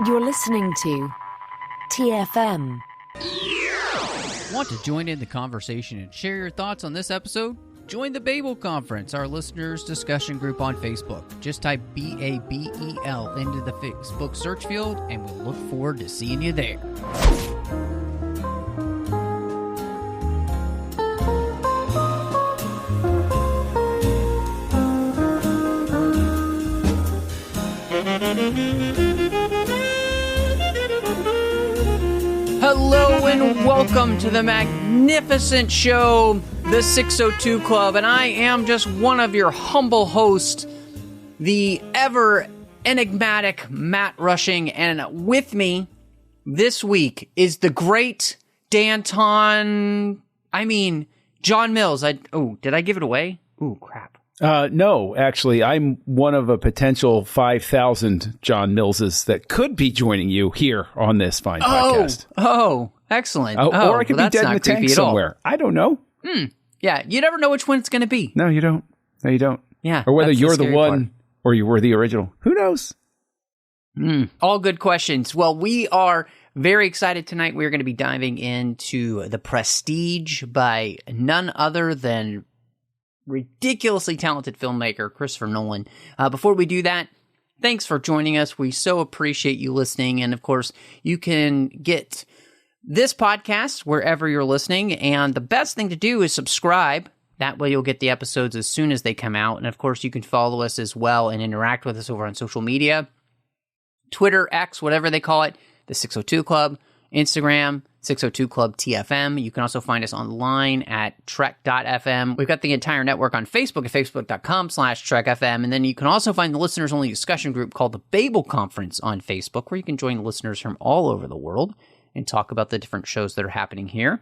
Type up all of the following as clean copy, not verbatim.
You're listening to TFM. Want to join in the conversation and share your thoughts on this episode? Join the Babel Conference, our listeners' discussion group on Facebook. Just type BABEL into the Facebook search field, and we'll look forward to seeing you there. Hello and welcome to the magnificent show, the 602 Club, and I am just one of your humble hosts, the ever enigmatic Matt Rushing, and with me this week is the great John Mills. Did I give it away? Ooh, crap. No, actually, I'm one of a potential 5,000 John Millses that could be joining you here on this fine podcast. Oh, excellent. Or I could be dead in the tank somewhere. I don't know. Yeah, you never know which one it's going to be. No, you don't. Yeah. Or whether you're the one part. or you were the original. Who knows? All good questions. Well, we are very excited tonight. We're going to be diving into The Prestige by none other than ridiculously talented filmmaker Christopher Nolan. Before we do that, thanks for joining us. We so appreciate you listening. And of course, you can get this podcast wherever you're listening. And the best thing to do is subscribe. That way you'll get the episodes as soon as they come out. And of course, you can follow us as well and interact with us over on social media. Twitter, X, whatever they call it, the 602 Club, Instagram, 602 Club TFM. You can also find us online at trek.fm. We've got the entire network on Facebook at facebook.com/trekfm. And then you can also find the listeners only discussion group called the Babel Conference on Facebook, where you can join listeners from all over the world and talk about the different shows that are happening here.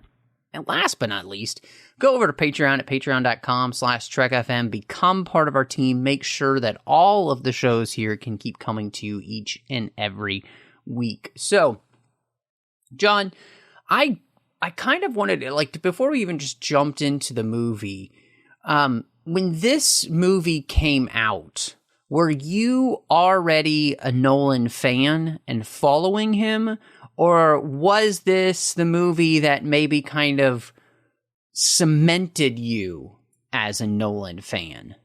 And last but not least, go over to Patreon at patreon.com/trekfm. Become part of our team. Make sure that all of the shows here can keep coming to you each and every week. So, John, I kind of wanted to, before we even just jumped into the movie, when this movie came out, were you already a Nolan fan and following him? Or was this the movie that maybe kind of cemented you as a Nolan fan?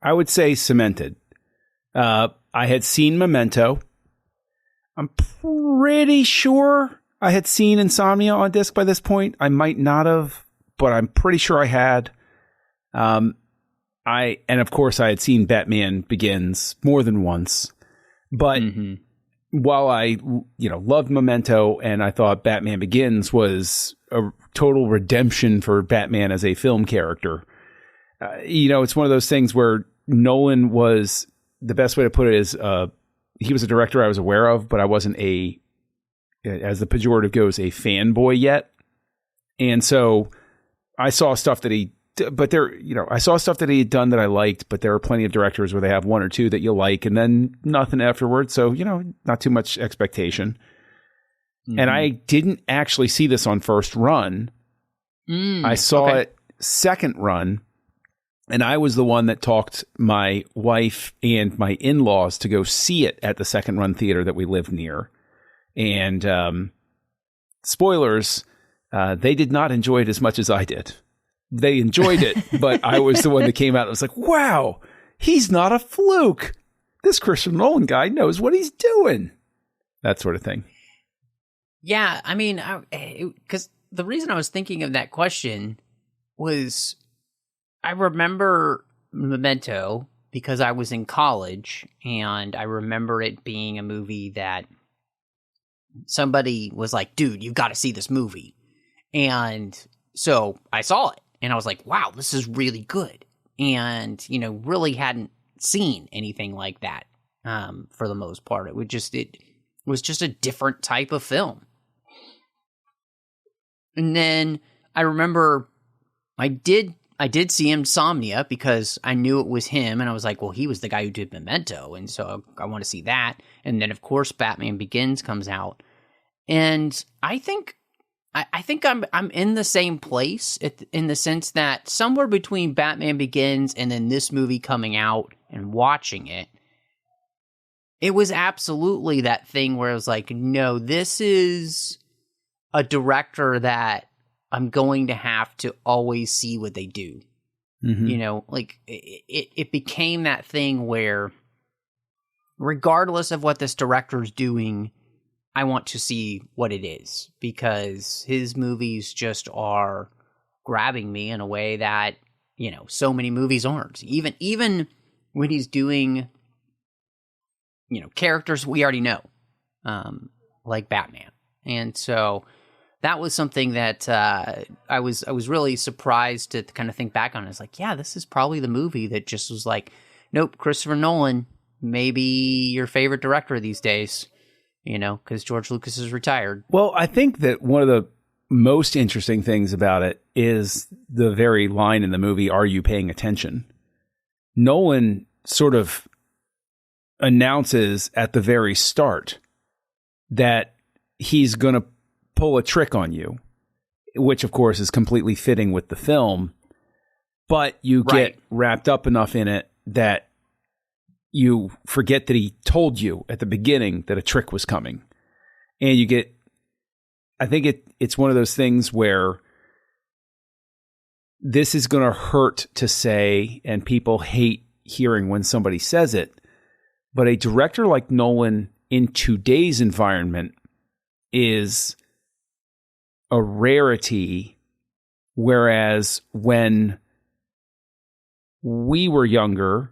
I would say cemented. I had seen Memento. I'm pretty sure I had seen Insomnia on disc by this point. I might not have, but I'm pretty sure I had. And of course I had seen Batman Begins more than once. But while I, loved Memento and I thought Batman Begins was a total redemption for Batman as a film character, it's one of those things where Nolan was, the best way to put it is, he was a director I was aware of, but I wasn't as the pejorative goes, a fanboy yet. And so I saw stuff that he had done that I liked, but there are plenty of directors where they have one or two that you like and then nothing afterwards. So, not too much expectation. And I didn't actually see this on first run. I saw it second run, and I was the one that talked my wife and my in-laws to go see it at the second run theater that we lived near. And spoilers, they did not enjoy it as much as I did. They enjoyed it, but I was the one that came out and was like, wow, he's not a fluke. This Christopher Nolan guy knows what he's doing. That sort of thing. Yeah, I mean, because the reason I was thinking of that question was I remember Memento because I was in college, and I remember it being a movie that somebody was like, dude, you've got to see this movie. And so I saw it, and I was like, wow, this is really good. And, really hadn't seen anything like that for the most part. It was just a different type of film. And then I remember I did see Insomnia because I knew it was him, and I was like, well, he was the guy who did Memento, and so I want to see that. And then, of course, Batman Begins comes out, and I think I'm in the same place in the sense that somewhere between Batman Begins and then this movie coming out and watching it, it was absolutely that thing where it was like, no, this is a director that I'm going to have to always see what they do. Mm-hmm. You know, like it became that thing where regardless of what this director's doing, I want to see what it is, because his movies just are grabbing me in a way that, you know, so many movies aren't. Even when he's doing, you know, characters we already know, like Batman. And so that was something that I was really surprised to kind of think back on. It's like, yeah, this is probably the movie that just was like, nope, Christopher Nolan, maybe your favorite director these days, you know, because George Lucas is retired. Well, I think that one of the most interesting things about it is the very line in the movie, "Are you paying attention?" Nolan sort of announces at the very start that he's going to pull a trick on you, which of course is completely fitting with the film, but you get wrapped up enough in it that you forget that he told you at the beginning that a trick was coming. And you get, I think it's one of those things where this is going to hurt to say, and people hate hearing when somebody says it, but a director like Nolan in today's environment is a rarity, whereas when we were younger,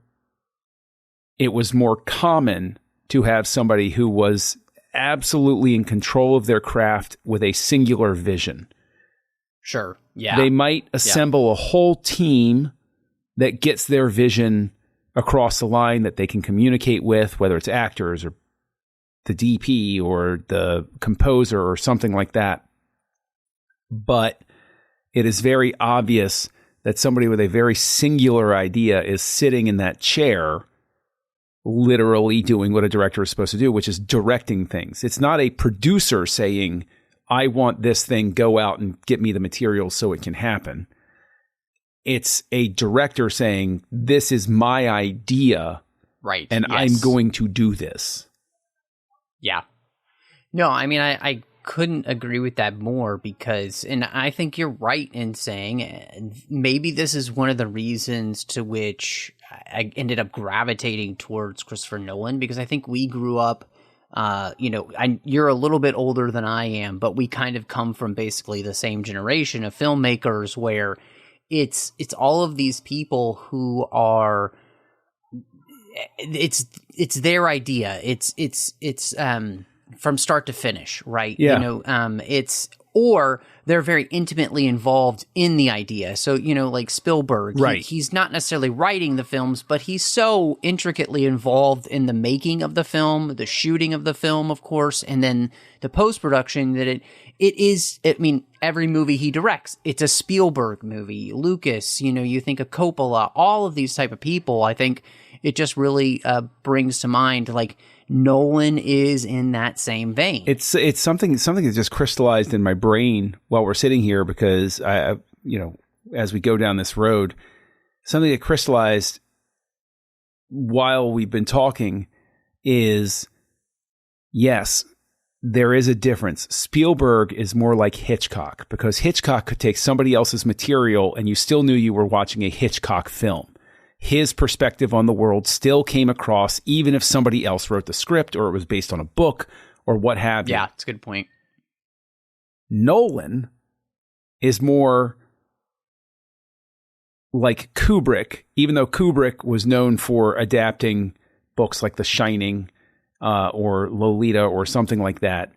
it was more common to have somebody who was absolutely in control of their craft with a singular vision. Sure. Yeah. They might assemble a whole team that gets their vision across the line that they can communicate with, whether it's actors or the DP or the composer or something like that. But it is very obvious that somebody with a very singular idea is sitting in that chair, literally doing what a director is supposed to do, which is directing things. It's not a producer saying, I want this thing, go out and get me the materials so it can happen. It's a director saying, this is my idea, right? And yes. I'm going to do this. Yeah. No, I mean, I couldn't agree with that more, because, and I think you're right in saying maybe this is one of the reasons to which I ended up gravitating towards Christopher Nolan, because I think we grew up, you know, you're a little bit older than I am, but we kind of come from basically the same generation of filmmakers where it's all of these people who are, it's their idea. It's from start to finish, right? Yeah. You know, or they're very intimately involved in the idea. So, you know, like Spielberg, right. He's not necessarily writing the films, but he's so intricately involved in the making of the film, the shooting of the film, of course, and then the post-production that it is, I mean, every movie he directs, it's a Spielberg movie. Lucas, you know, you think of Coppola, all of these type of people, I think it just really brings to mind, like, Nolan is in that same vein. It's something that just crystallized in my brain while we're sitting here, because I, you know, as we go down this road, something that crystallized while we've been talking is, yes, there is a difference. Spielberg is more like Hitchcock, because Hitchcock could take somebody else's material and you still knew you were watching a Hitchcock film. His perspective on the world still came across, even if somebody else wrote the script or it was based on a book or what have you. Yeah, that's a good point. Nolan is more like Kubrick, even though Kubrick was known for adapting books like The Shining or Lolita or something like that.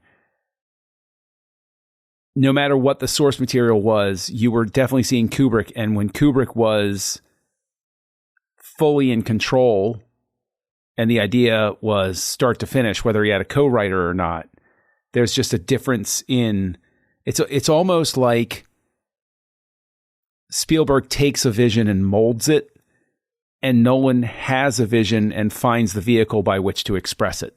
No matter what the source material was, you were definitely seeing Kubrick. And when Kubrick was fully in control and the idea was start to finish, whether he had a co-writer or not, there's just a difference in it's almost like Spielberg takes a vision and molds it, and Nolan has a vision and finds the vehicle by which to express it.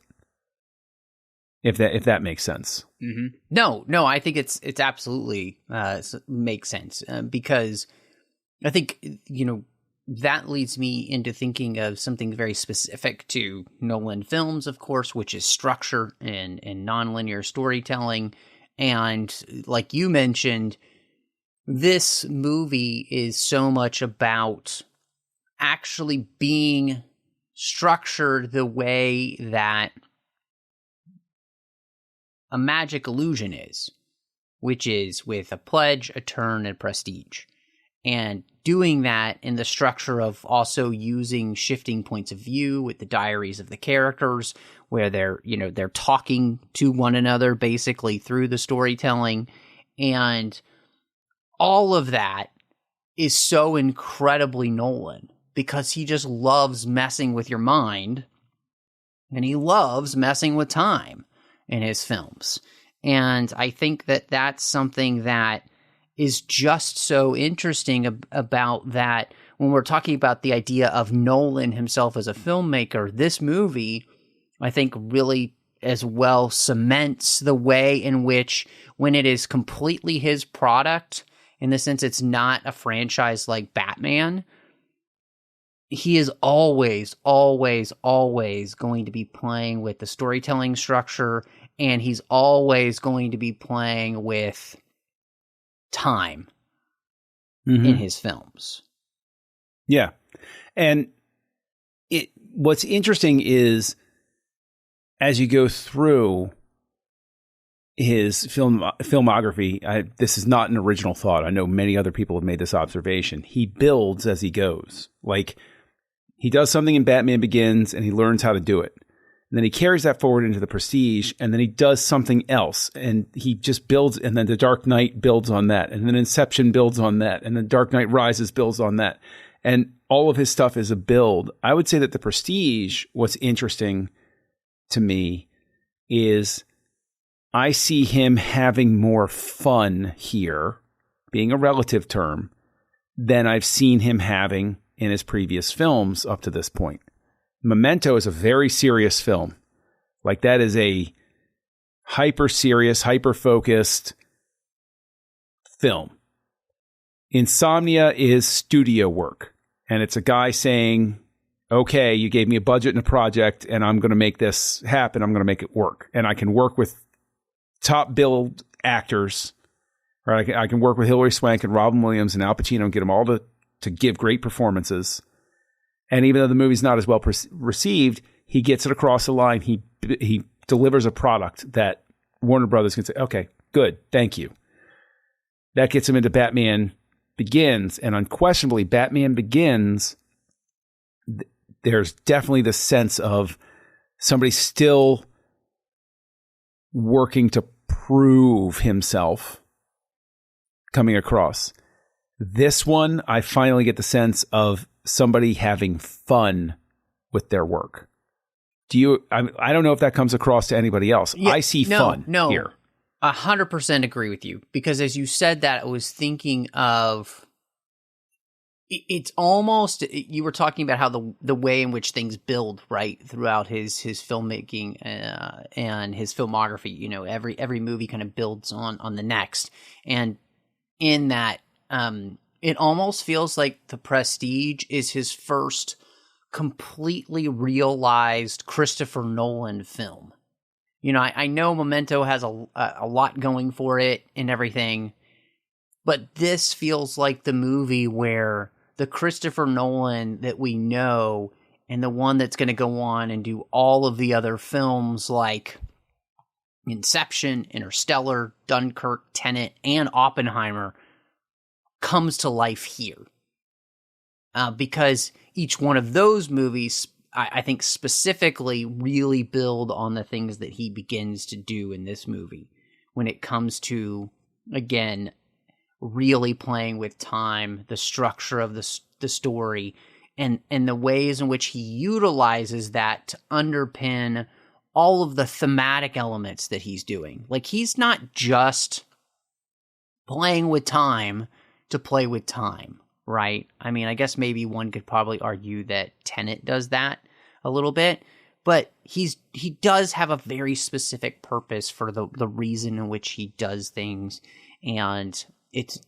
If that makes sense. Mm-hmm. No, I think it's absolutely makes sense, because I think, you know, that leads me into thinking of something very specific to Nolan films, of course, which is structure and nonlinear storytelling. And like you mentioned, this movie is so much about actually being structured the way that a magic illusion is, which is with a pledge, a turn, and prestige. And doing that in the structure of also using shifting points of view with the diaries of the characters, where they're talking to one another basically through the storytelling. And all of that is so incredibly Nolan, because he just loves messing with your mind, and he loves messing with time in his films. And I think that that's something that is just so interesting about that. When we're talking about the idea of Nolan himself as a filmmaker, this movie, I think, really as well cements the way in which, when it is completely his product, in the sense it's not a franchise like Batman, he is always, always, always going to be playing with the storytelling structure, and he's always going to be playing with time in his films. Yeah. And what's interesting is, as you go through his filmography, this is not an original thought. I know many other people have made this observation. He builds as he goes. Like, he does something in Batman Begins and he learns how to do it. And then he carries that forward into The Prestige, and then he does something else, and he just builds, and then The Dark Knight builds on that, and then Inception builds on that, and then Dark Knight Rises builds on that. And all of his stuff is a build. I would say that The Prestige, what's interesting to me is I see him having more fun here, being a relative term, than I've seen him having in his previous films up to this point. Memento is a very serious film. Like, that is a hyper serious, hyper focused film. Insomnia is studio work. And it's a guy saying, okay, you gave me a budget and a project, and I'm going to make this happen. I'm going to make it work. And I can work with top billed actors. Right? I can work with Hilary Swank and Robin Williams and Al Pacino and get them all to give great performances. And even though the movie's not as well received, he gets it across the line. He delivers a product that Warner Brothers can say, okay, good, thank you. That gets him into Batman Begins. And unquestionably, Batman Begins, there's definitely the sense of somebody still working to prove himself coming across. This one, I finally get the sense of somebody having fun with their work. I don't know if that comes across to anybody else. Yeah, I see fun here. 100% agree with you, because as you said that, I was thinking of, it's almost, you were talking about how the way in which things build, right, throughout his filmmaking and his filmography. You know, every movie kind of builds on the next, and in that, it almost feels like The Prestige is his first completely realized Christopher Nolan film. You know, I know Memento has a lot going for it and everything, but this feels like the movie where the Christopher Nolan that we know, and the one that's going to go on and do all of the other films like Inception, Interstellar, Dunkirk, Tenet, and Oppenheimer, comes to life here. Because each one of those movies, I think specifically, really build on the things that he begins to do in this movie. When it comes to, again, really playing with time, the structure of the story, and the ways in which he utilizes that to underpin all of the thematic elements that he's doing. Like, he's not just playing with time to play with time, right? I mean, I guess maybe one could probably argue that Tenet does that a little bit, but he does have a very specific purpose for the reason in which he does things, and it's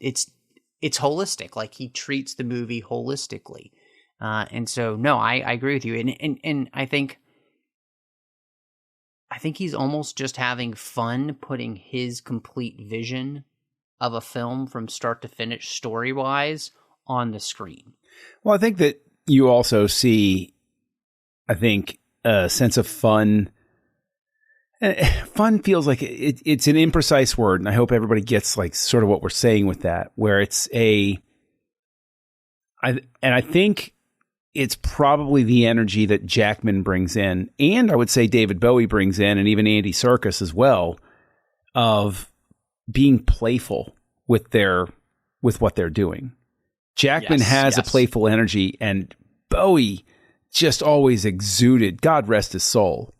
holistic. Like, he treats the movie holistically. And so, no, I agree with you. And I think he's almost just having fun putting his complete vision of a film from start to finish, story-wise, on the screen. Well, I think that you also see, I think, a sense of fun. Fun feels like it's an imprecise word, and I hope everybody gets like sort of what we're saying with that, where it's I think it's probably the energy that Jackman brings in, and I would say David Bowie brings in, and even Andy Serkis as well, of being playful with what they're doing. Jackman has a playful energy, and Bowie just always exuded, God rest his soul.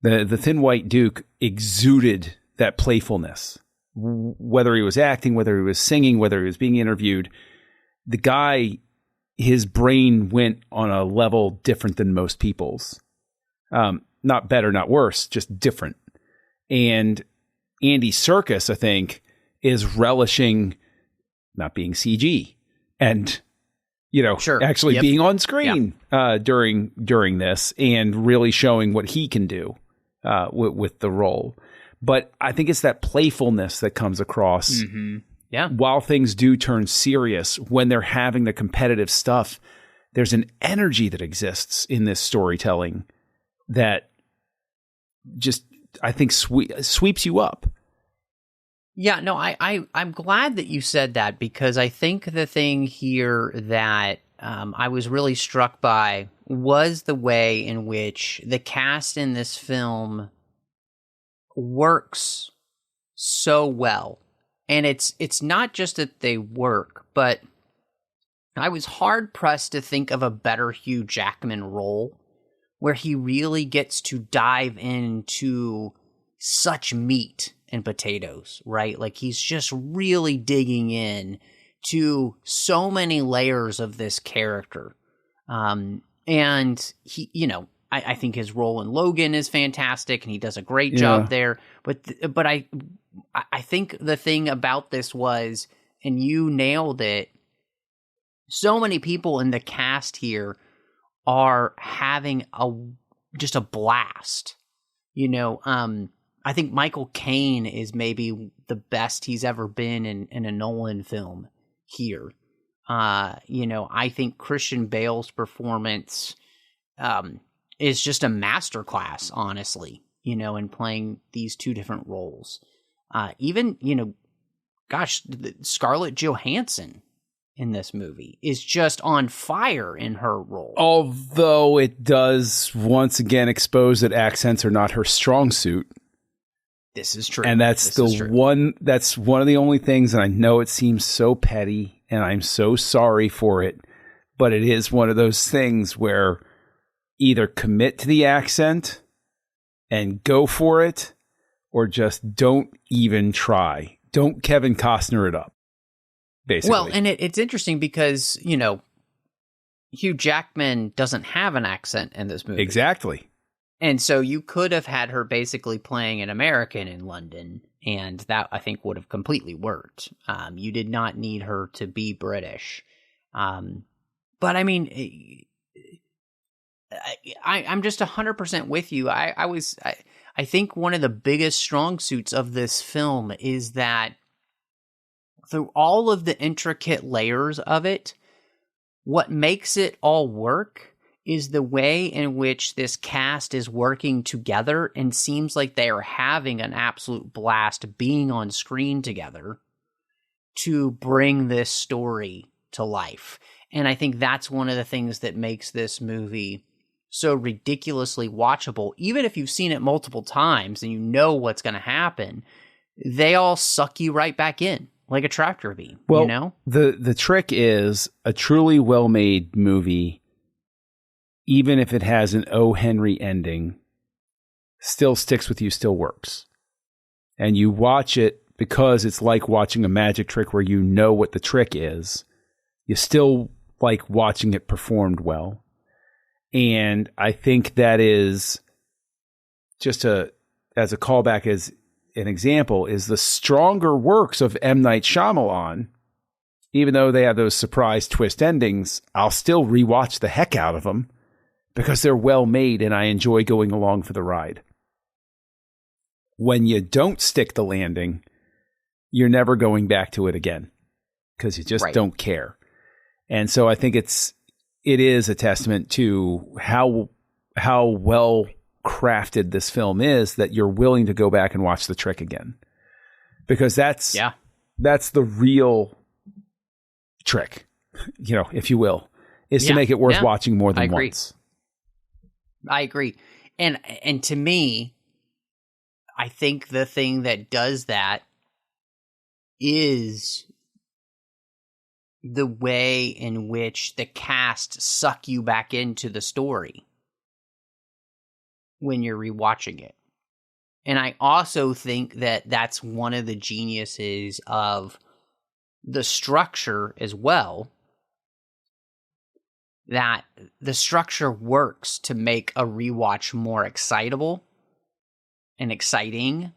The Thin White Duke exuded that playfulness. Whether he was acting, whether he was singing, whether he was being interviewed, the guy, his brain went on a level different than most people's. Not better, not worse, just different. And Andy Serkis, I think, is relishing not being CG and, actually being on screen during this and really showing what he can do with the role. But I think it's that playfulness that comes across. Mm-hmm. Yeah. While things do turn serious, when they're having the competitive stuff, there's an energy that exists in this storytelling that just, I think, sweeps you up. Yeah, no, I'm glad that you said that, because I think the thing here that I was really struck by was the way in which the cast in this film works so well. And it's not just that they work, but I was hard-pressed to think of a better Hugh Jackman role where he really gets to dive into such meat and potatoes, right? Like, he's just really digging in to so many layers of this character. And he, I think his role in Logan is fantastic, and he does a great job there. But I think the thing about this was, and you nailed it, so many people in the cast here are having just a blast. I think Michael Caine is maybe the best he's ever been in a Nolan film here. I think Christian Bale's performance is just a masterclass, honestly, in playing these two different roles. Scarlett Johansson in this movie is just on fire in her role. Although it does once again expose that accents are not her strong suit. This is true. And that's one of the only things, and I know it seems so petty and I'm so sorry for it, but it is one of those things where either commit to the accent and go for it, or just don't even try. Don't Kevin Costner it up, basically. Well, and it's interesting because, Hugh Jackman doesn't have an accent in this movie. Exactly. And so you could have had her basically playing an American in London, and that, I think, would have completely worked. You did not need her to be British. But, I mean, I'm just 100% with you. I think one of the biggest strong suits of this film is that through all of the intricate layers of it, what makes it all work is the way in which this cast is working together, and seems like they are having an absolute blast being on screen together to bring this story to life. And I think that's one of the things that makes this movie so ridiculously watchable. Even if you've seen it multiple times and you know what's going to happen, they all suck you right back in like a tractor beam. Well, the trick is a truly well-made movie, even if it has an O. Henry ending, still sticks with you, still works. And you watch it because it's like watching a magic trick where you know what the trick is. You still like watching it performed well. And I think that is just as a callback, as an example, is the stronger works of M. Night Shyamalan even though they have those surprise twist endings, I'll still rewatch the heck out of them because they're well made and I enjoy going along for the ride. When you don't stick the landing, you're never going back to it again because you just don't care. And so I think it is a testament to how well crafted this film is that you're willing to go back and watch the trick again. Because that's the real trick, if you will, is to make it worth watching more than once. I agree. And to me, I think the thing that does that is the way in which the cast suck you back into the story when you're rewatching it. And I also think that that's one of the geniuses of the structure as well, that the structure works to make a rewatch more excitable and exciting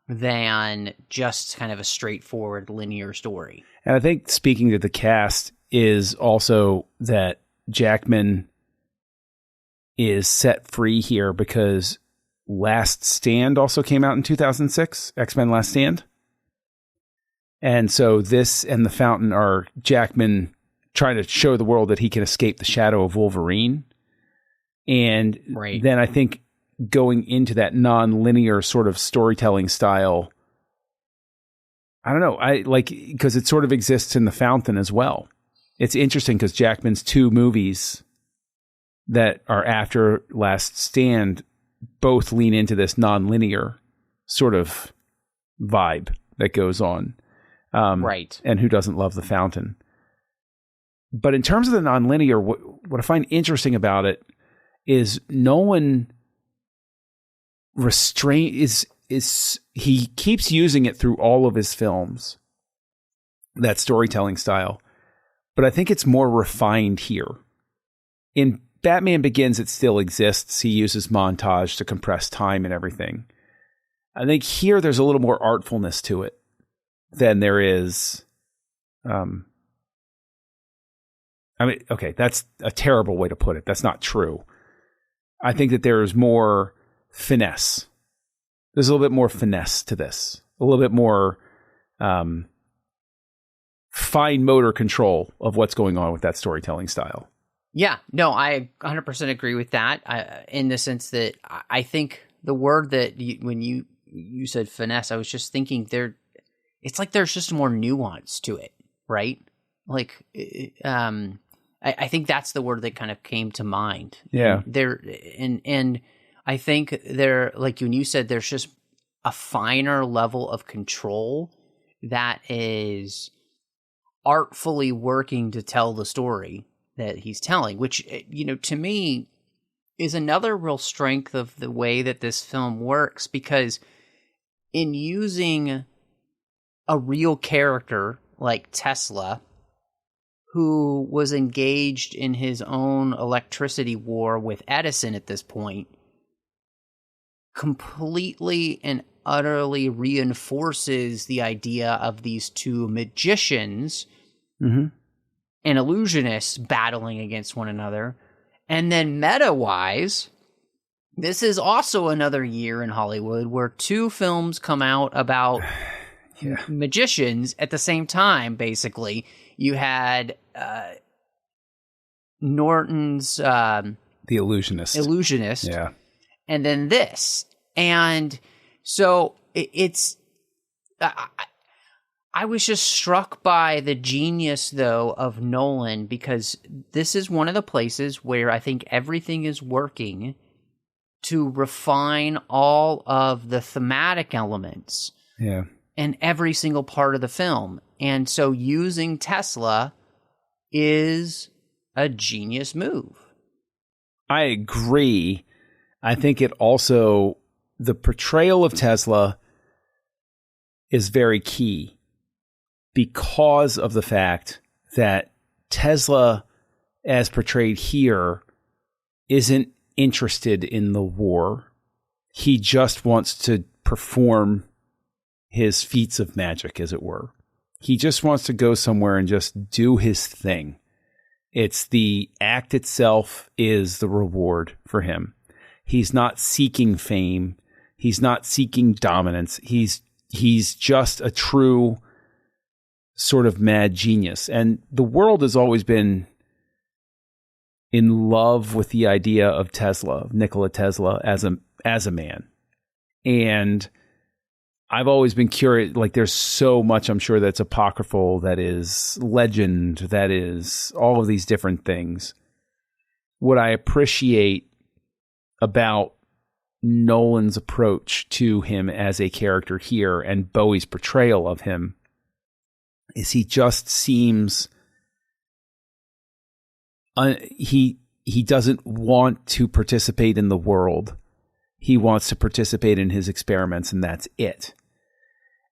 than just kind of a straightforward linear story. And I think speaking to the cast is also that Jackman is set free here because Last Stand also came out in 2006, X-Men Last Stand. And so this and The Fountain are Jackman trying to show the world that he can escape the shadow of Wolverine. And then I think going into that non-linear sort of storytelling style, I don't know, because it sort of exists in The Fountain as well. It's interesting because Jackman's two movies that are after Last Stand both lean into this non-linear sort of vibe that goes on. And who doesn't love The Fountain? But in terms of the non-linear, what I find interesting about it is Nolan he keeps using it through all of his films, that storytelling style. But I think it's more refined here. In Batman Begins, it still exists. He uses montage to compress time and everything. I think here there's a little more artfulness to it than there is. That's a terrible way to put it. That's not true. I think that there is more finesse. There's a little bit more finesse to this. A little bit more fine motor control of what's going on with that storytelling style. Yeah, no, I 100% agree with that in the sense that I think the word that when you said finesse, I was just thinking it's like there's just more nuance to it, right? Like, I think that's the word that kind of came to mind. Yeah. And I think like when you said, there's just a finer level of control that is artfully working to tell the story that he's telling, which, to me is another real strength of the way that this film works, because in using a real character like Tesla, who was engaged in his own electricity war with Edison at this point, completely and utterly reinforces the idea of these two magicians and illusionists battling against one another. And then meta-wise, this is also another year in Hollywood where two films come out about magicians at the same time, basically. You had Norton's The Illusionist. Yeah. And then this. And so it's... I was just struck by the genius, though, of Nolan, because this is one of the places where I think everything is working to refine all of the thematic elements in every single part of the film. And so using Tesla is a genius move. I agree. I think it also, the portrayal of Tesla is very key, because of the fact that Tesla, as portrayed here, isn't interested in the war. He just wants to perform his feats of magic, as it were. He just wants to go somewhere and just do his thing. It's the act itself is the reward for him. He's not seeking fame. He's not seeking dominance. He's just a true sort of mad genius. And the world has always been in love with the idea of Tesla, of Nikola Tesla as a man. And I've always been curious, like there's so much I'm sure that's apocryphal, that is legend, that is all of these different things. What I appreciate about Nolan's approach to him as a character here and Bowie's portrayal of him is he just seems he doesn't want to participate in the world. He wants to participate in his experiments, and that's it.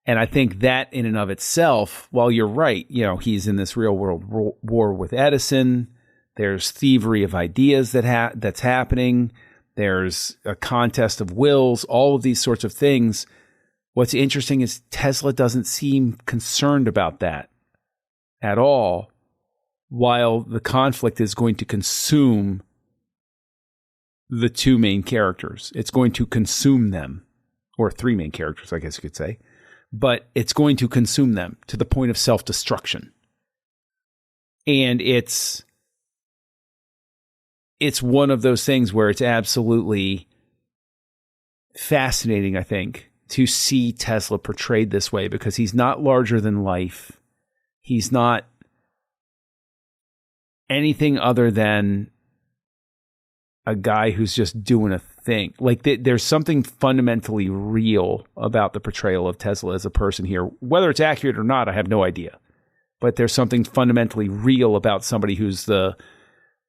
And I think that in and of itself, while you're right, he's in this real world war with Edison. There's thievery of ideas that's happening. There's a contest of wills, all of these sorts of things. What's interesting is Tesla doesn't seem concerned about that at all, while the conflict is going to consume the two main characters. It's going to consume them, or three main characters, I guess you could say, but it's going to consume them to the point of self-destruction. And it's one of those things where it's absolutely fascinating, I think, to see Tesla portrayed this way, because he's not larger than life. He's not anything other than a guy who's just doing a thing. Like there's something fundamentally real about the portrayal of Tesla as a person here. Whether it's accurate or not, I have no idea. But there's something fundamentally real about somebody who's the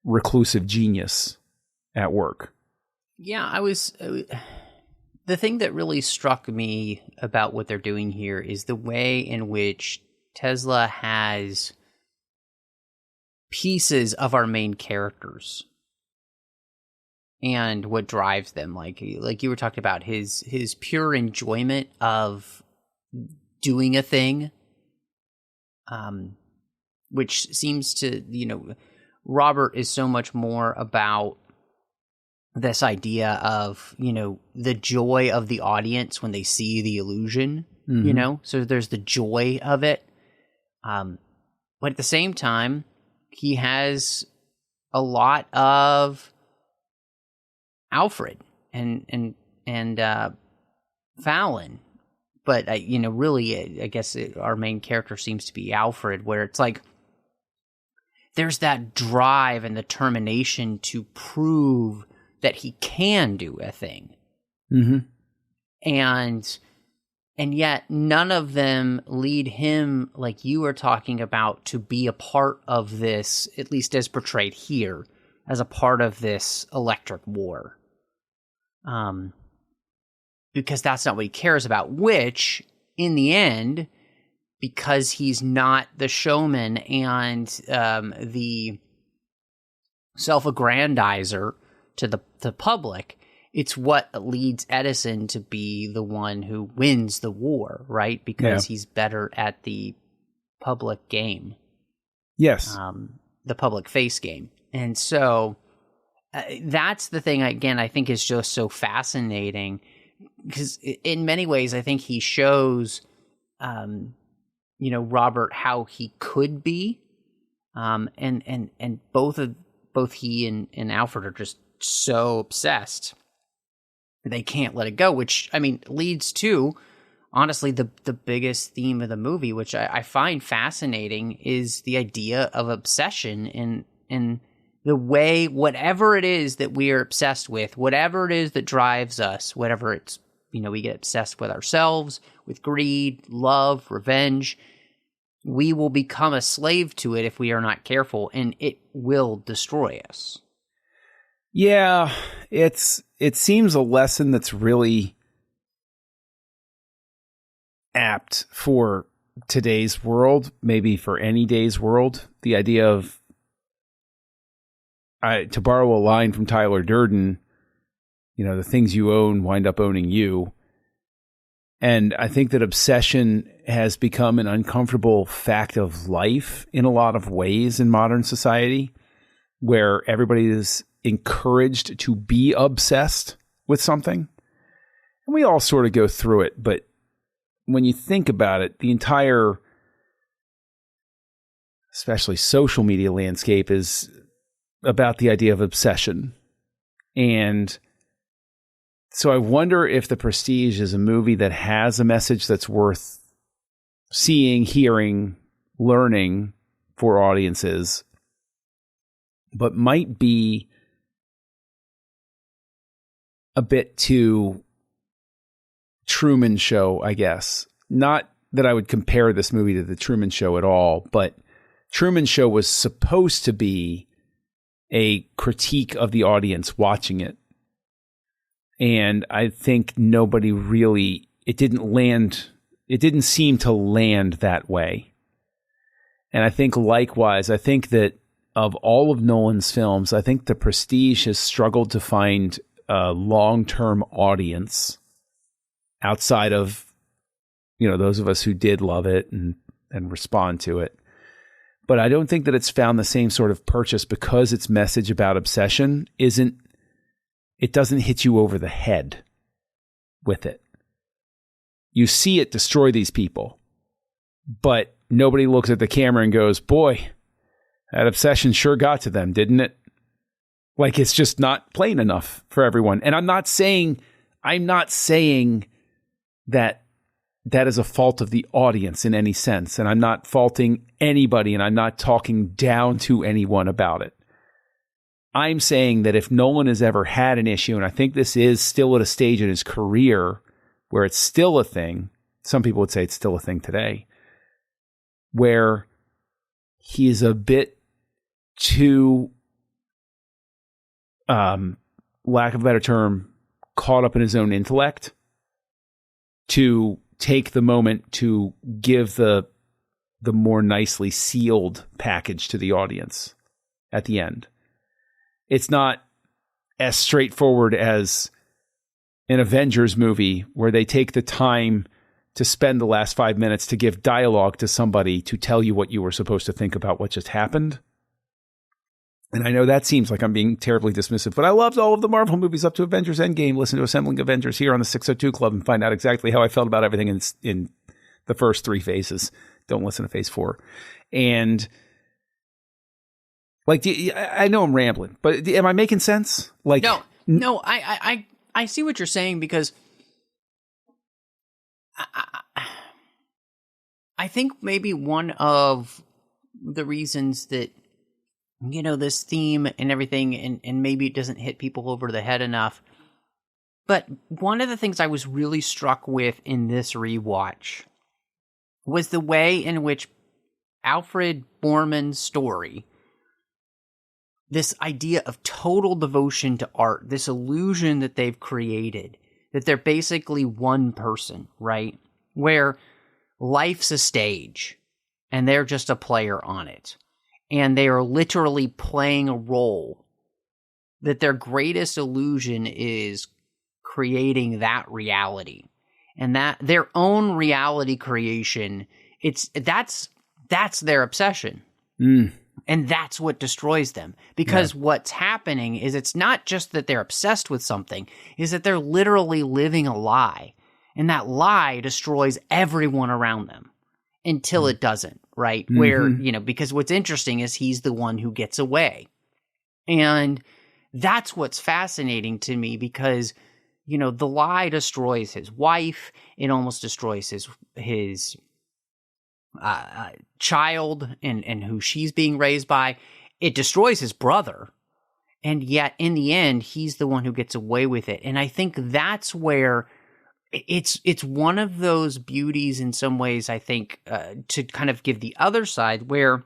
reclusive genius at work. Yeah, the thing that really struck me about what they're doing here is the way in which Tesla has pieces of our main characters and what drives them. Like you were talking about, his pure enjoyment of doing a thing, which seems to, Robert is so much more about this idea of, the joy of the audience when they see the illusion, so there's the joy of it. But at the same time, he has a lot of Alfred and Fallon, but really, I guess our main character seems to be Alfred, where it's like there's that drive and determination to prove that he can do a thing, and yet none of them lead him, like you were talking about, to be a part of this, at least as portrayed here, as a part of this electric war. Because that's not what he cares about, which, in the end, because he's not the showman and the self-aggrandizer to the public, it's what leads Edison to be the one who wins the war, right? Because he's better at the public game. Yes. The public face game. And so that's the thing, again, I think is just so fascinating, because in many ways, I think he shows, Robert how he could be. And both he and Alfred are just so obsessed. They can't let it go, which, leads to, honestly, the biggest theme of the movie, which I find fascinating, is the idea of obsession in the way, whatever it is that we are obsessed with, whatever it is that drives us, whatever it's, we get obsessed with ourselves, with greed, love, revenge, we will become a slave to it if we are not careful, and it will destroy us. Yeah, it seems a lesson that's really apt for today's world, maybe for any day's world. The idea of, to borrow a line from Tyler Durden, the things you own wind up owning you. And I think that obsession has become an uncomfortable fact of life in a lot of ways in modern society, where everybody is encouraged to be obsessed with something. And we all sort of go through it. But when you think about it, the entire, especially social media landscape, is about the idea of obsession. And so I wonder if The Prestige is a movie that has a message that's worth seeing, hearing, learning for audiences, but might be a bit too Truman Show, I guess. Not that I would compare this movie to The Truman Show at all, but Truman Show was supposed to be a critique of the audience watching it. And I think nobody really, it didn't seem to land that way. And I think likewise, I think that of all of Nolan's films, I think The Prestige has struggled to find a long-term audience outside of, those of us who did love it and respond to it. But I don't think that it's found the same sort of purchase because its message about obsession it doesn't hit you over the head with it. You see it destroy these people, but nobody looks at the camera and goes, boy, that obsession sure got to them, didn't it? Like, it's just not plain enough for everyone. And I'm not saying that is a fault of the audience in any sense. And I'm not faulting anybody, and I'm not talking down to anyone about it. I'm saying that if Nolan has ever had an issue, and I think this is still at a stage in his career where it's still a thing, some people would say it's still a thing today, where he is a bit too, lack of a better term, caught up in his own intellect to take the moment to give the more nicely sealed package to the audience at the end. It's not as straightforward as an Avengers movie where they take the time to spend the last 5 minutes to give dialogue to somebody to tell you what you were supposed to think about what just happened. And I know that seems like I'm being terribly dismissive, but I loved all of the Marvel movies up to Avengers Endgame. Listen to Assembling Avengers here on the 602 Club and find out exactly how I felt about everything in the first 3 phases. Don't listen to phase 4. And like, I know I'm rambling, but am I making sense? Like, no, I see what you're saying, because I think maybe one of the reasons that, this theme and everything, and maybe it doesn't hit people over the head enough, but one of the things I was really struck with in this rewatch was the way in which Alfred Borman's story, this idea of total devotion to art, this illusion that they've created, that they're basically one person, right? Where life's a stage and they're just a player on it. And they are literally playing a role, that their greatest illusion is creating that reality. And that their own reality creation, that's their obsession. Mm. And that's what destroys them. Because what's happening is it's not just that they're obsessed with something, is that they're literally living a lie. And that lie destroys everyone around them until it doesn't, right? Mm-hmm. Where, because what's interesting is he's the one who gets away. And that's what's fascinating to me, because, the lie destroys his wife. It almost destroys his child and who she's being raised by. It destroys his brother, and yet in the end he's the one who gets away with it. And I think that's where it's one of those beauties in some ways, I think, to kind of give the other side where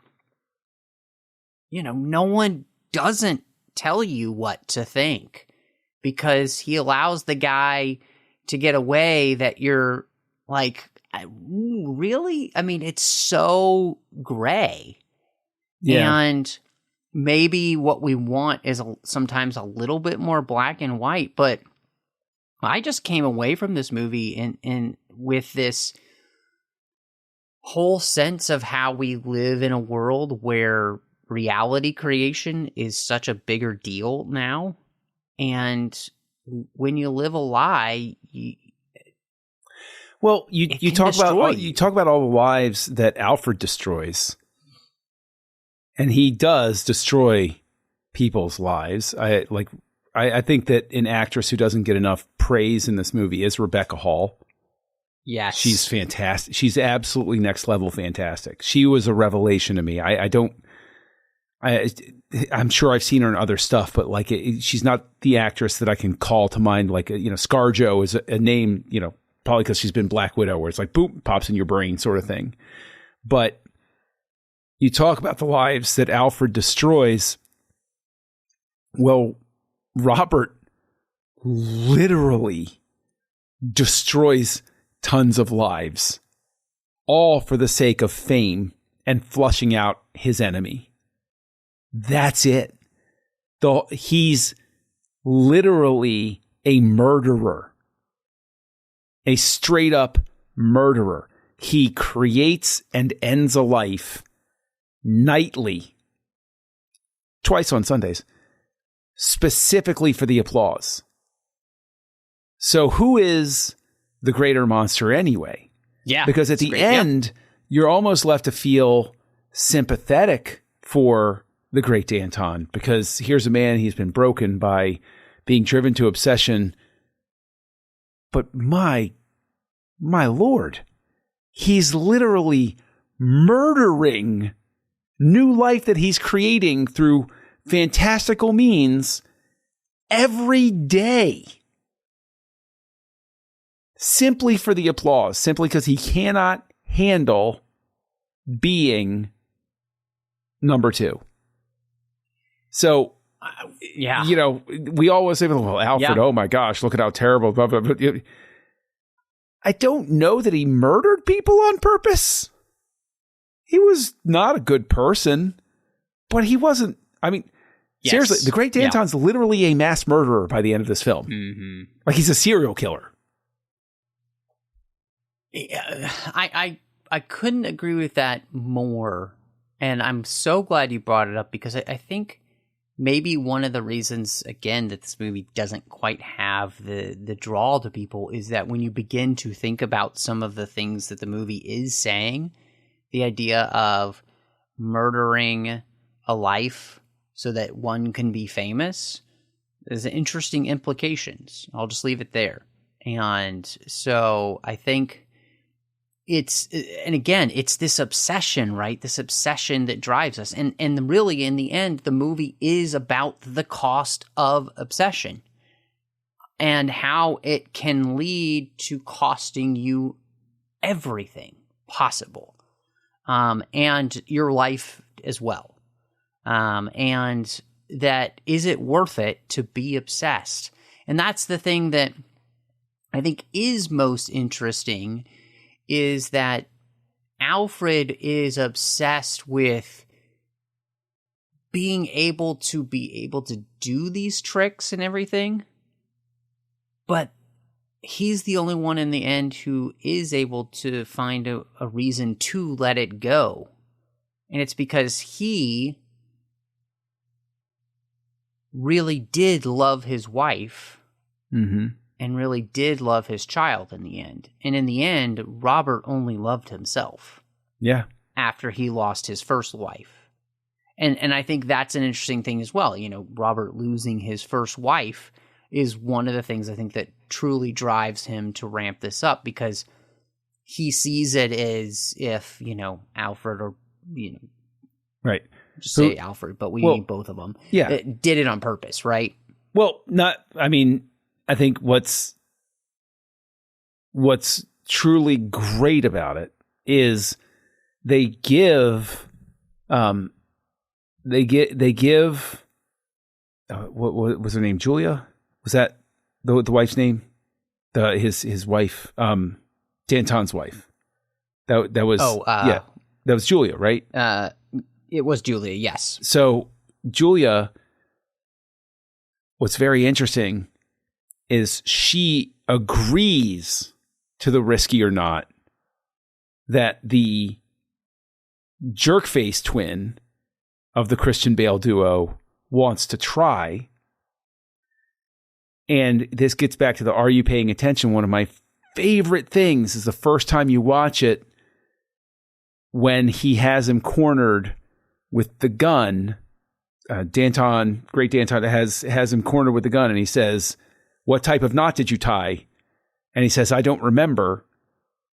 no one doesn't tell you what to think, because he allows the guy to get away that you're like, really? I mean, it's so gray. Yeah. And maybe what we want is sometimes a little bit more black and white, but I just came away from this movie in with this whole sense of how we live in a world where reality creation is such a bigger deal now. And when you live a lie, you talk about all the lives that Alfred destroys, and he does destroy people's lives. I think that an actress who doesn't get enough praise in this movie is Rebecca Hall. Yes. She's fantastic. She's absolutely next level fantastic. She was a revelation to me. I'm sure I've seen her in other stuff, but like she's not the actress that I can call to mind. Like, ScarJo is a name, probably because she's been Black Widow, where it's like, boom, pops in your brain sort of thing. But you talk about the lives that Alfred destroys. Well, Robert literally destroys tons of lives, all for the sake of fame and flushing out his enemy. That's it. He's literally a murderer, a straight up murderer. He creates and ends a life nightly, twice on Sundays, specifically for the applause. So who is the greater monster anyway? Yeah. Because at the end, you're almost left to feel sympathetic for the great Danton, because here's a man, he's been broken by being driven to obsession. But my Lord, he's literally murdering new life that he's creating through fantastical means every day. Simply for the applause, simply because he cannot handle being number two. So, we always say, well, Alfred, oh my gosh, look at how terrible. Blah, blah, blah. I don't know that he murdered people on purpose. He was not a good person, but he wasn't. I mean, seriously, the great Danton's literally a mass murderer by the end of this film. Mm-hmm. Like, he's a serial killer. I couldn't agree with that more. And I'm so glad you brought it up, because I think maybe one of the reasons, again, that this movie doesn't quite have the draw to people is that when you begin to think about some of the things that the movie is saying, the idea of murdering a life so that one can be famous, there's interesting implications. I'll just leave it there. And so I think it's this obsession, right? This obsession that drives us. And really, in the end, the movie is about the cost of obsession and how it can lead to costing you everything possible, and your life as well. And that, is it worth it to be obsessed? And that's the thing that I think is most interesting, is that Alfred is obsessed with being able to do these tricks and everything, but he's the only one in the end who is able to find a reason to let it go. And it's because he really did love his wife. Mm-hmm. And really did love his child in the end. And in the end, Robert only loved himself. Yeah. After he lost his first wife. And I think that's an interesting thing as well. Robert losing his first wife is one of the things I think that truly drives him to ramp this up, because he sees it as if, Alfred, or, right. Just say Alfred, but we need both of them. Yeah. Did it on purpose, right? Well, I think what's truly great about it is they give what was her name? Julia? Was that the wife's name? His wife, Danton's wife. That was that was Julia, right? It was Julia, yes. So Julia, what's very interesting is she agrees to the risky or not that the jerk-face twin of the Christian Bale duo wants to try. And this gets back to the are you paying attention? One of my favorite things is the first time you watch it when he has him cornered with the gun. Danton, great Danton, has him cornered with the gun, and he says, "What type of knot did you tie?" And he says, "I don't remember."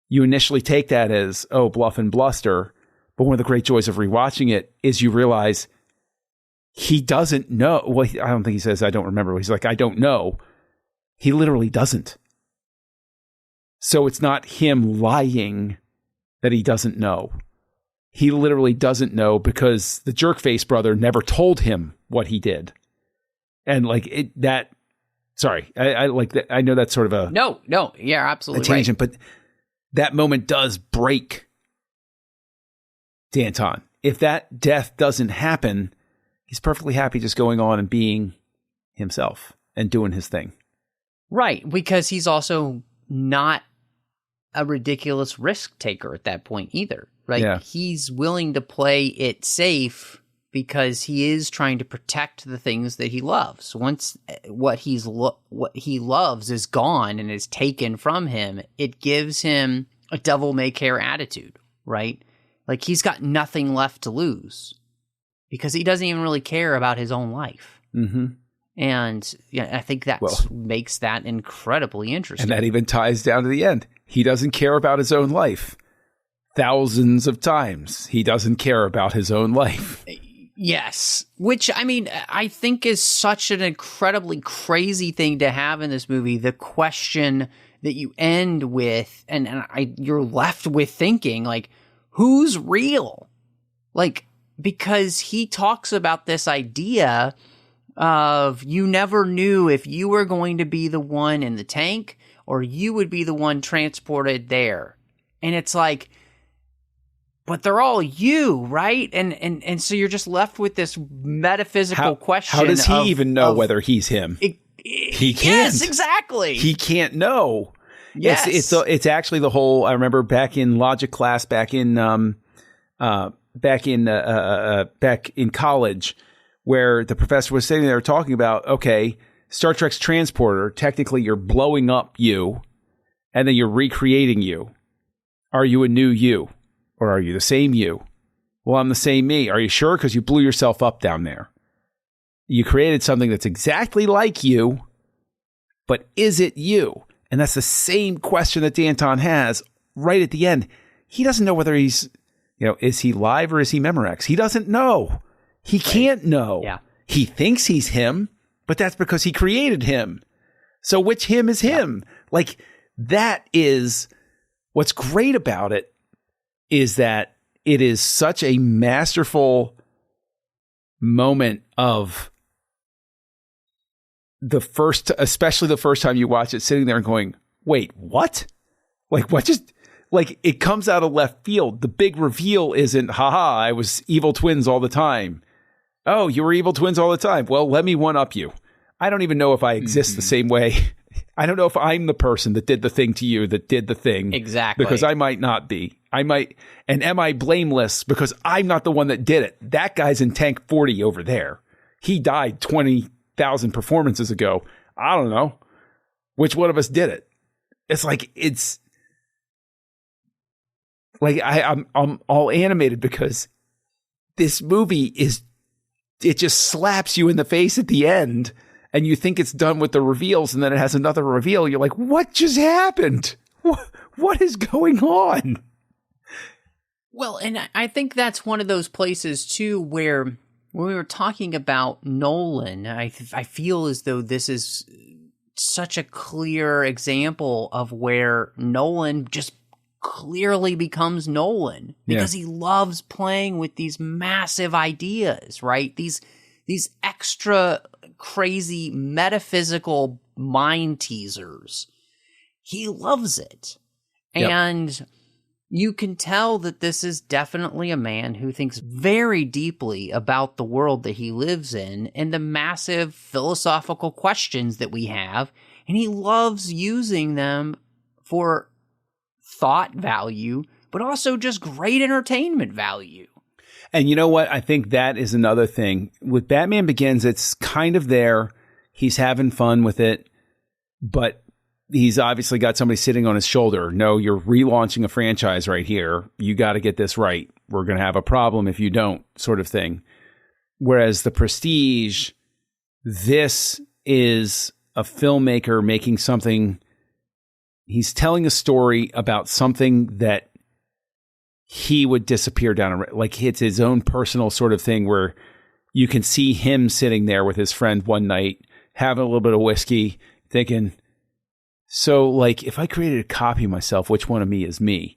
You initially take that as, oh, bluff and bluster. But one of the great joys of rewatching it is you realize he doesn't know. Well, I don't think he says, "I don't remember." He's like, "I don't know." He literally doesn't. So it's not him lying that he doesn't know. He literally doesn't know because the jerk-face brother never told him what he did. And like it, that, sorry, I like that. I know that's sort of a no, yeah, absolutely a tangent, right. but that moment does break Danton. If that death doesn't happen, he's perfectly happy just going on and being himself and doing his thing. Right, because he's also not a ridiculous risk taker at that point either, right? Yeah. He's willing to play it safe because he is trying to protect the things that he loves. Once what he loves is gone and is taken from him, it gives him a devil-may-care attitude, right? Like he's got nothing left to lose because he doesn't even really care about his own life. Mm-hmm. And I think that makes that incredibly interesting. And that even ties down to the end. He doesn't care about his own life. Thousands of times, he doesn't care about his own life. Yes. Which, I mean, I think is such an incredibly crazy thing to have in this movie. The question that you end with, and you're left with thinking, like, who's real? Like, because he talks about this idea of you never knew if you were going to be the one in the tank or you would be the one transported there. And it's like, but they're all you, right? And so you're just left with this metaphysical question. How does he even know whether he's him? He can't. Yes, exactly. He can't know. Yes. It's actually the whole, I remember back in logic class, back in college, where the professor was sitting there talking about, okay, Star Trek's transporter, technically you're blowing up you and then you're recreating you. Are you a new you? Or are you the same you? Well, I'm the same me. Are you sure? Because you blew yourself up down there. You created something that's exactly like you, but is it you? And that's the same question that Danton has right at the end. He doesn't know whether he's, is he live or is he Memorex? He doesn't know. He can't know. Yeah. He thinks he's him, but that's because he created him. So which him is him? Yeah. Like, that is what's great about it, is that it is such a masterful moment of especially the first time you watch it, sitting there and going, wait, what? Like, what just, like, it comes out of left field. The big reveal isn't, haha, I was evil twins all the time. Oh, you were evil twins all the time. Well, let me one up you. I don't even know if I exist the same way. I don't know if I'm the person that did the thing to you that did the thing. Exactly. Because I might not be. I might, and am I blameless because I'm not the one that did it? That guy's in tank 40 over there. He died 20,000 performances ago. I don't know which one of us did it. It's like, I'm all animated because this movie it just slaps you in the face at the end and you think it's done with the reveals and then it has another reveal. You're like, what just happened? What is going on? Well, and I think that's one of those places, too, where when we were talking about Nolan, I feel as though this is such a clear example of where Nolan just clearly becomes Nolan because he loves playing with these massive ideas, right? These extra crazy metaphysical mind teasers. He loves it. Yep. And you can tell that this is definitely a man who thinks very deeply about the world that he lives in and the massive philosophical questions that we have. and he loves using them for thought value, but also just great entertainment value. And you know what? I think that is another thing. With Batman Begins, it's kind of there. He's having fun with it, but he's obviously got somebody sitting on his shoulder. No, you're relaunching a franchise right here. You got to get this right. We're going to have a problem if you don't, sort of thing. Whereas The Prestige, this is a filmmaker making something. He's telling a story about something that he would disappear down. Like it's his own personal sort of thing where you can see him sitting there with his friend one night, having a little bit of whiskey, thinking, so like if I created a copy of myself, which one of me is me?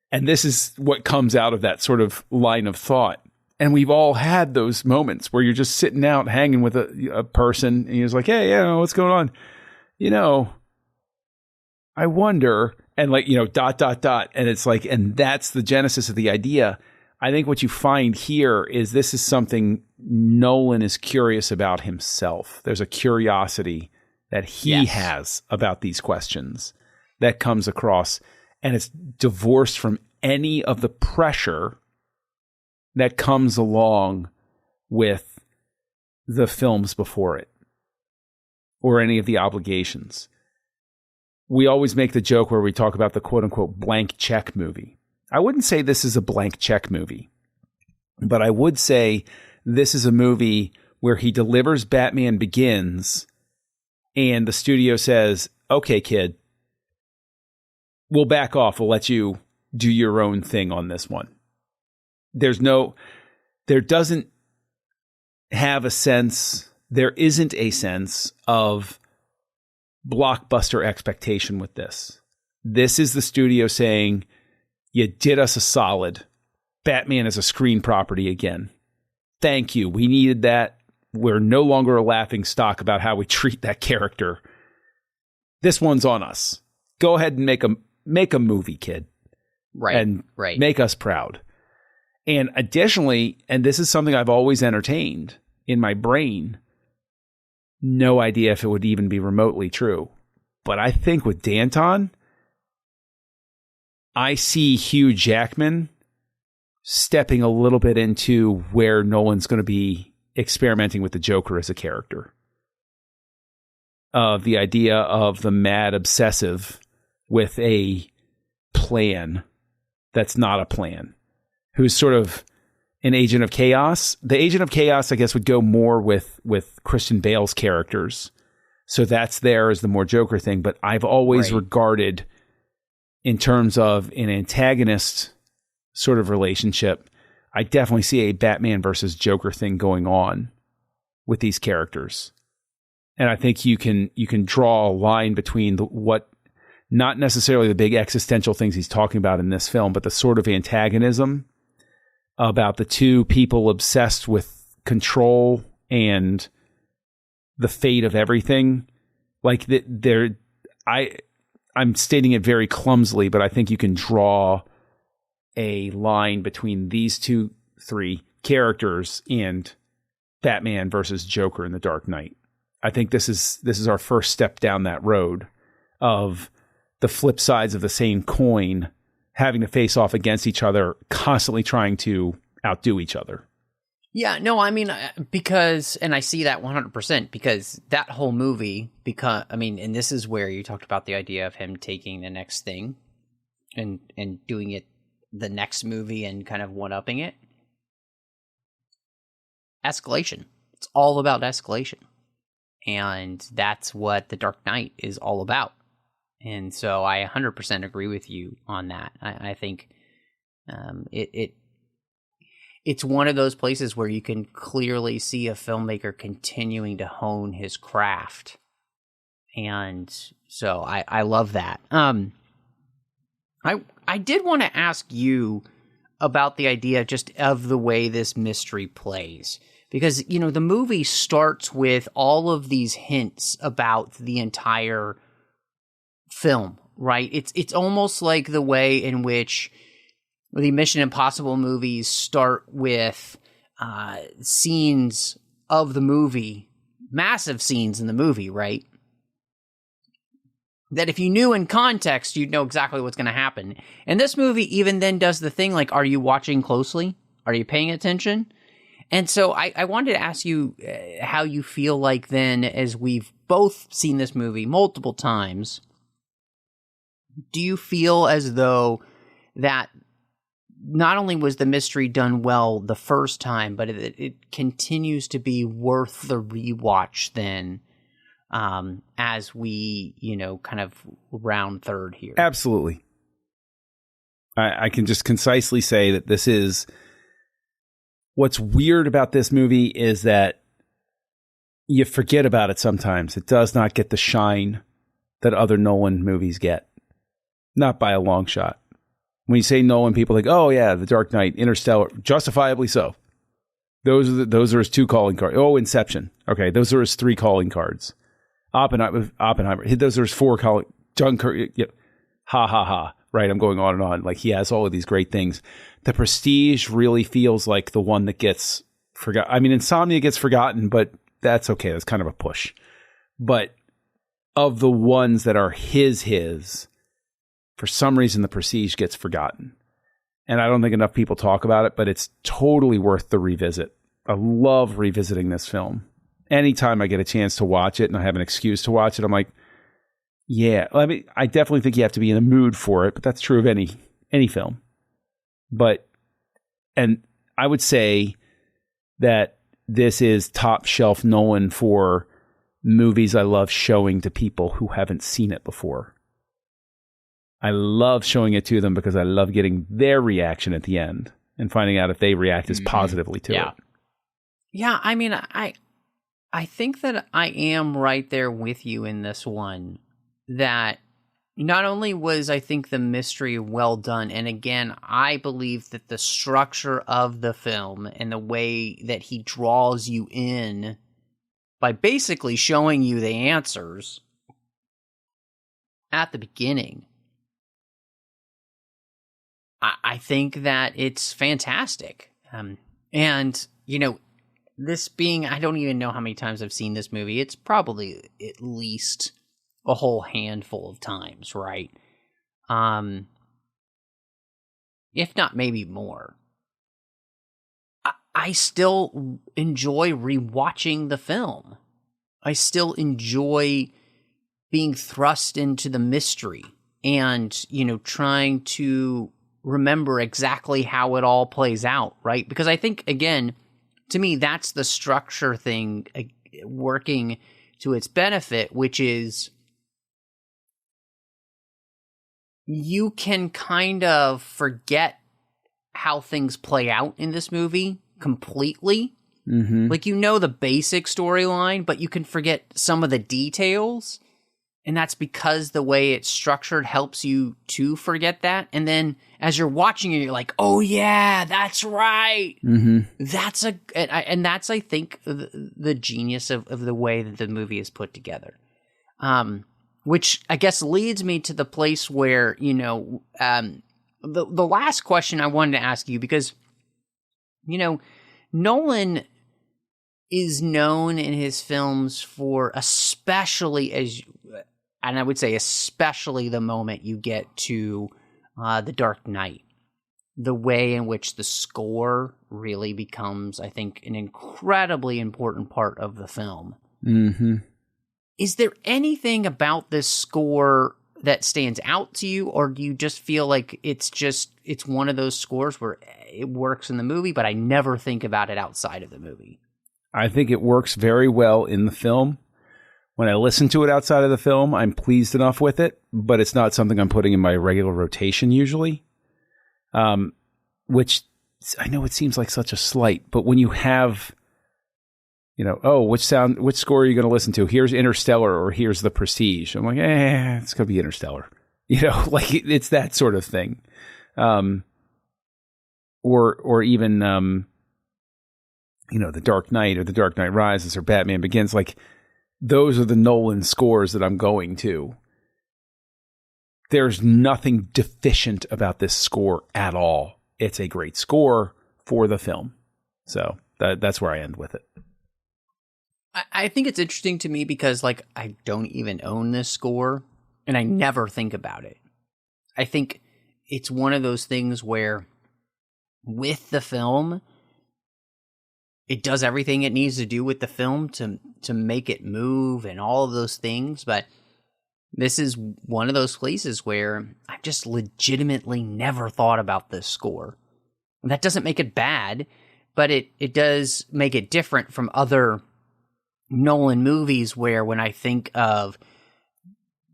And this is what comes out of that sort of line of thought. And we've all had those moments where you're just sitting out hanging with a person and you're just like, hey, what's going on? I wonder, and like, dot. And it's like, and that's the genesis of the idea. I think what you find here is this is something Nolan is curious about himself. There's a curiosity that he has about these questions that comes across, and it's divorced from any of the pressure that comes along with the films before it or any of the obligations. We always make the joke where we talk about the quote unquote blank check movie. I wouldn't say this is a blank check movie, but I would say this is a movie where he delivers Batman Begins and the studio says, okay, kid, we'll back off. We'll let you do your own thing on this one. There isn't a sense of blockbuster expectation with this. This is the studio saying, you did us a solid. Batman is a screen property again. Thank you. We needed that. We're no longer a laughing stock about how we treat that character. This one's on us. Go ahead and make a movie, kid. Right. And right. Make us proud. And additionally, and this is something I've always entertained in my brain, no idea if it would even be remotely true. But I think with Danton, I see Hugh Jackman stepping a little bit into where Nolan's going to be experimenting with the Joker as a character. Of the idea of the mad obsessive with a plan that's not a plan, who's sort of an agent of chaos. The agent of chaos, I guess, would go more with Christian Bale's characters. So that's there as the more Joker thing. But I've always regarded, in terms of an antagonist sort of relationship, I definitely see a Batman versus Joker thing going on with these characters. And I think you can draw a line between what, not necessarily the big existential things he's talking about in this film, but the sort of antagonism about the two people obsessed with control and the fate of everything. Like I'm stating it very clumsily, but I think you can draw a line between these three characters and Batman versus Joker in The Dark Knight. I think this is our first step down that road of the flip sides of the same coin having to face off against each other, constantly trying to outdo each other. Yeah, no, I mean, because, and I see that 100%, because that whole movie, and this is where you talked about the idea of him taking the next thing and doing it the next movie and kind of one-upping it. Escalation. It's all about escalation. And that's what The Dark Knight is all about. And so I 100% agree with you on that. I think it's one of those places where you can clearly see a filmmaker continuing to hone his craft. And so I love that. I did want to ask you about the idea just of the way this mystery plays. Because, the movie starts with all of these hints about the entire film, right? It's almost like the way in which the Mission Impossible movies start with scenes of the movie, massive scenes in the movie, right? that if you knew in context, you'd know exactly what's going to happen. And this movie even then does the thing like, are you watching closely? Are you paying attention? And so I wanted to ask you how you feel like then, as we've both seen this movie multiple times, do you feel as though that not only was the mystery done well the first time, but it continues to be worth the rewatch then, as we, kind of round third here? Absolutely. I can just concisely say that this is... What's weird about this movie is that you forget about it sometimes. It does not get the shine that other Nolan movies get. Not by a long shot. When you say Nolan, people think, oh yeah, The Dark Knight, Interstellar, justifiably so. Those are his 2 calling cards. Oh, Inception. Okay, those are his 3 calling cards. Oppenheimer. Those are his 4 calling. Dunkirk. Yeah. Ha ha ha. Right, I'm going on and on. Like, he has all of these great things. The Prestige really feels like the one that gets forgotten. I mean, Insomnia gets forgotten, but that's okay. That's kind of a push. But of the ones that are his, for some reason, The Prestige gets forgotten. And I don't think enough people talk about it, but it's totally worth the revisit. I love revisiting this film. Anytime I get a chance to watch it and I have an excuse to watch it, I'm like, yeah, I definitely think you have to be in the mood for it, but that's true of any film. And I would say that this is top shelf Nolan for movies I love showing to people who haven't seen it before. I love showing it to them because I love getting their reaction at the end and finding out if they react as positively to it. Yeah, I mean, I think that I am right there with you in this one. That not only was, I think, the mystery well done, and again, I believe that the structure of the film and the way that he draws you in by basically showing you the answers at the beginning, I think that it's fantastic. And, this being, I don't even know how many times I've seen this movie. It's probably at least a whole handful of times, right? If not maybe more. I still enjoy rewatching the film. I still enjoy being thrust into the mystery and, trying to remember exactly how it all plays out, right? Because I think, again, to me, that's the structure thing working to its benefit, which is you can kind of forget how things play out in this movie completely. Mm-hmm. Like, the basic storyline, but you can forget some of the details. And that's because the way it's structured helps you to forget that. And then as you're watching it, you're like, oh yeah, that's right. Mm-hmm. That's, I think, the genius of the way that the movie is put together. Which I guess leads me to the place where, the last question I wanted to ask you, because, Nolan is known in his films for especially the moment you get to The Dark Knight, the way in which the score really becomes, I think, an incredibly important part of the film. Mm-hmm. Is there anything about this score that stands out to you, or do you just feel like it's one of those scores where it works in the movie, but I never think about it outside of the movie? I think it works very well in the film. When I listen to it outside of the film, I'm pleased enough with it, but it's not something I'm putting in my regular rotation usually. Which I know it seems like such a slight, but when you have, which score are you going to listen to? Here's Interstellar or here's The Prestige. I'm like, it's going to be Interstellar. Like it's that sort of thing. Or even, The Dark Knight or The Dark Knight Rises or Batman Begins. Like, those are the Nolan scores that I'm going to. There's nothing deficient about this score at all. It's a great score for the film. So that's where I end with it. I think it's interesting to me because, I don't even own this score. and I never think about it. I think it's one of those things where with the film, it does everything it needs to do with the film to make it move and all of those things. But this is one of those places where I've just legitimately never thought about this score. And that doesn't make it bad, but it does make it different from other Nolan movies where when I think of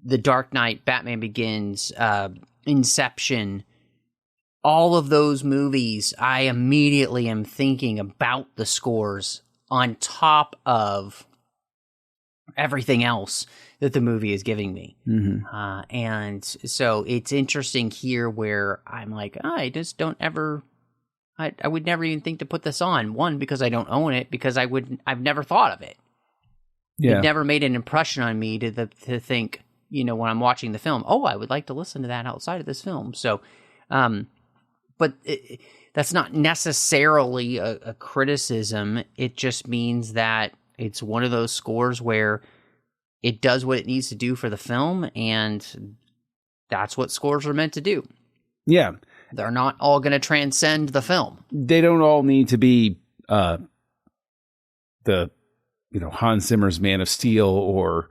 The Dark Knight, Batman Begins, Inception, all of those movies, I immediately am thinking about the scores on top of everything else that the movie is giving me. And so it's interesting here where I'm like, I just don't ever, I would never even think to put this on. One, because I don't own it, because I've never thought of it. Yeah. It never made an impression on me to think, you know, when I'm watching the film, oh, I would like to listen to that outside of this film. So, but that's not necessarily a criticism. It just means that it's one of those scores where it does what it needs to do for the film, and that's what scores are meant to do. Yeah. They're not all going to transcend the film. They don't all need to be Hans Zimmer's Man of Steel or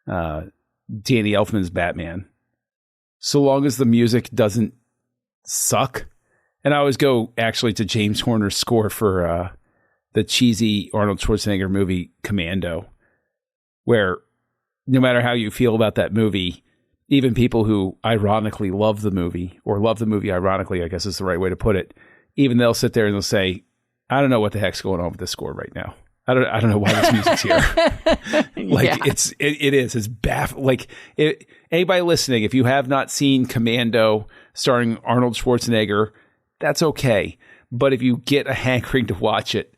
Danny Elfman's Batman. So long as the music doesn't suck. And I always go actually to James Horner's score for the cheesy Arnold Schwarzenegger movie Commando, where no matter how you feel about that movie, even people who ironically love the movie, or love the movie ironically, I guess is the right way to put it, even they'll sit there and they'll say, I don't know what the heck's going on with this score right now. I don't know why this music's here. It's baffling. Anybody listening, if you have not seen Commando starring Arnold Schwarzenegger, that's okay. But if you get a hankering to watch it,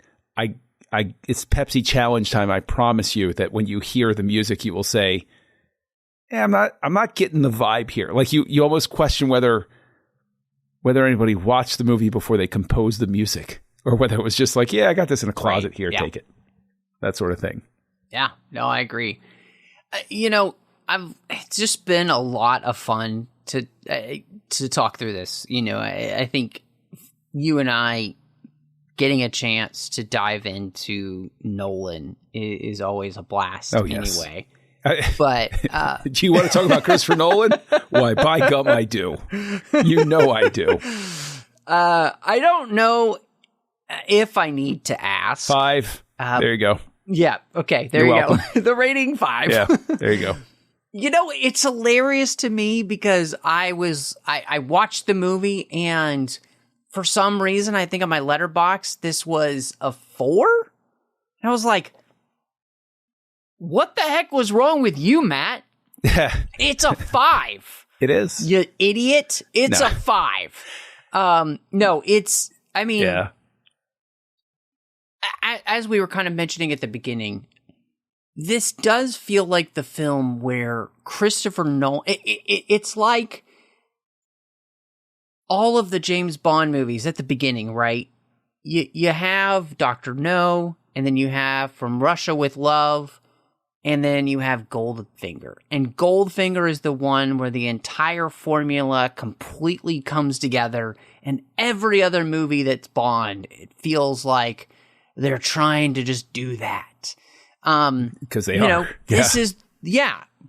it's Pepsi challenge time. I promise you that when you hear the music, you will say, I'm not getting the vibe here. Like you almost question whether anybody watched the movie before they composed the music, or whether it was just like, yeah, I got this in a closet here, take it. That sort of thing. Yeah, no, I agree. It's just been a lot of fun to talk through this. I think you and I getting a chance to dive into Nolan is always a blast. Oh, yes. Anyway. But do you want to talk about Christopher Nolan? Why, by gum, I do. You know I do. I don't know if I need to ask. 5. There you go. Yeah. Okay. There you go. The rating 5. Yeah. There you go. It's hilarious to me because I watched the movie, and for some reason, I think on my letterbox, this was a 4. And I was like, what the heck was wrong with you, Matt? It's a 5. It is. You idiot. It's a 5. No, it's, yeah. As we were kind of mentioning at the beginning, this does feel like the film where Christopher Nolan, it's like all of the James Bond movies at the beginning, right? You have Dr. No, and then you have From Russia with Love, and then you have Goldfinger. And Goldfinger is the one where the entire formula completely comes together, and every other movie that's Bond, it feels like they're trying to just do that. Because they are. This is,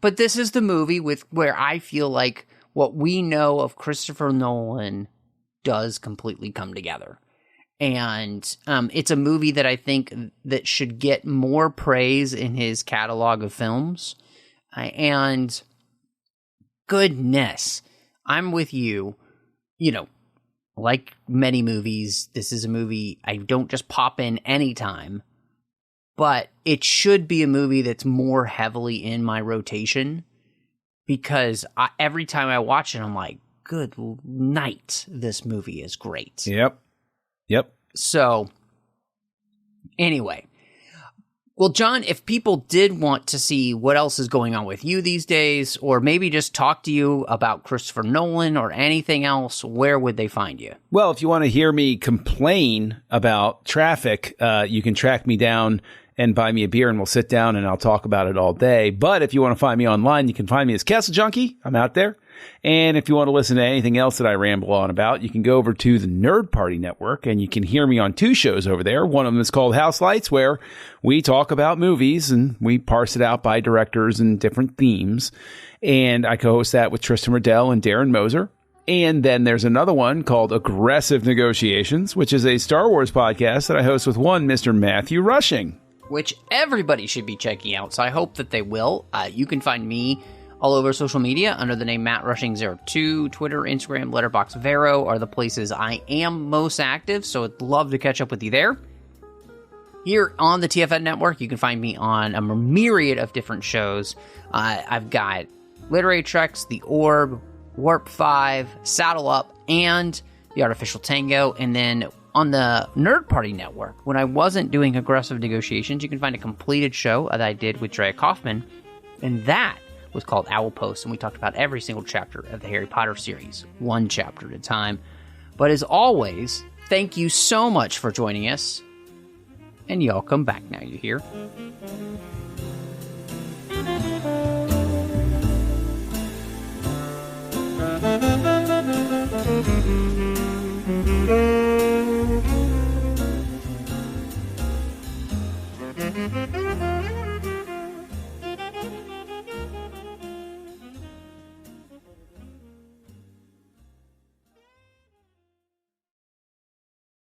but this is the movie where I feel like what we know of Christopher Nolan does completely come together. And it's a movie that I think that should get more praise in his catalog of films. And goodness, I'm with you. Like many movies, this is a movie I don't just pop in anytime. But it should be a movie that's more heavily in my rotation, because every time I watch it, I'm like, good night, this movie is great. Yep. So, anyway. Well, John, if people did want to see what else is going on with you these days, or maybe just talk to you about Christopher Nolan or anything else, where would they find you? Well, if you want to hear me complain about traffic, you can track me down and buy me a beer and we'll sit down and I'll talk about it all day. But if you want to find me online, you can find me as Castle Junkie. I'm out there. And if you want to listen to anything else that I ramble on about, you can go over to the Nerd Party Network and you can hear me on 2 shows over there. One of them is called House Lights, where we talk about movies and we parse it out by directors and different themes. And I co-host that with Tristan Riddell and Darren Moser. And then there's another one called Aggressive Negotiations, which is a Star Wars podcast that I host with one Mr. Matthew Rushing. Which everybody should be checking out, so I hope that they will. You can find me all over social media under the name Matt Rushing02. Twitter, Instagram, Letterboxd, Vero are the places I am most active, so I'd love to catch up with you there. Here on the TFN Network, you can find me on a myriad of different shows. I've got Literary Treks, The Orb, Warp 5, Saddle Up, and The Artificial Tango. And then on the Nerd Party Network, when I wasn't doing Aggressive Negotiations, you can find a completed show that I did with Drea Kaufman, and that was called Owl Post, and we talked about every single chapter of the Harry Potter series, one chapter at a time. But as always, thank you so much for joining us, and y'all come back now, you hear?